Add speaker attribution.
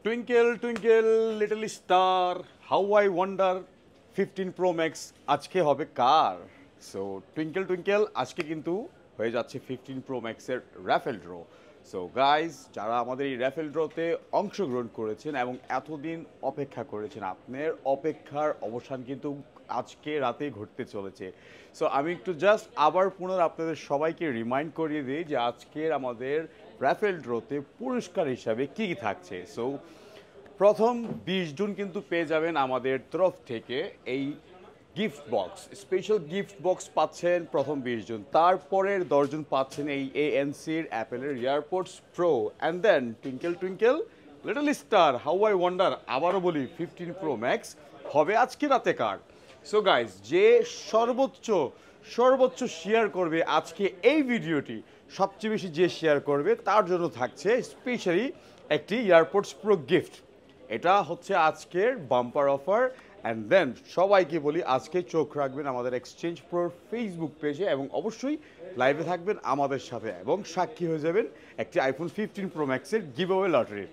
Speaker 1: Twinkle twinkle little star how I wonder 15 pro max আজকে হবে কার। So twinkle twinkle আজকে কিন্তু হয়ে যাচ্ছে 15 প্রো ম্যাক্সের র্যাফেল ড্র। সো গাইজ, যারা আমাদের এই র্যাফেল ড্রতে অংশগ্রহণ করেছেন এবং এতদিন অপেক্ষা করেছেন, আপনার অপেক্ষার অবসান কিন্তু আজকে রাতেই ঘটতে চলেছে। সো আমি একটু জাস্ট আবার পুনরায় আপনাদের সবাইকে রিমাইন্ড করিয়ে দিই যে আজকের আমাদের র্যাফেল ড্রতে পুরস্কার হিসাবে কী কী থাকছে। সো প্রথম 20 জুন কিন্তু পেয়ে যাবেন আমাদের তরফ থেকে এই gift box, special gift box পাচ্ছেন প্রথম 20 জন। তারপরের 10 জন পাচ্ছেন এই এএনসির অ্যাপেলের AirPods Pro. And then twinkle twinkle little star how I wonder, আবারও বলি 15 প্রো ম্যাক্স হবে আজকে রাতে কার। সো গাইজ, যে সর্বোচ্চ শেয়ার করবে আজকে এই ভিডিওটি, সবচেয়ে বেশি যে শেয়ার করবে তার জন্য থাকছে স্পেশালি একটি এয়ারপোর্টস প্রো গিফট। এটা হচ্ছে আজকের বাম্পার অফার। অ্যান্ড দেন সবাইকে বলি আজকে চোখ রাখবেন আমাদের এক্সচেঞ্জ প্রোর ফেসবুক পেজে এবং অবশ্যই লাইভে থাকবেন আমাদের সাথে এবং সাক্ষী হয়ে যাবেন একটি আইফোন 15 প্রো ম্যাক্সের গিভঅ্যাওয়ে লটারির।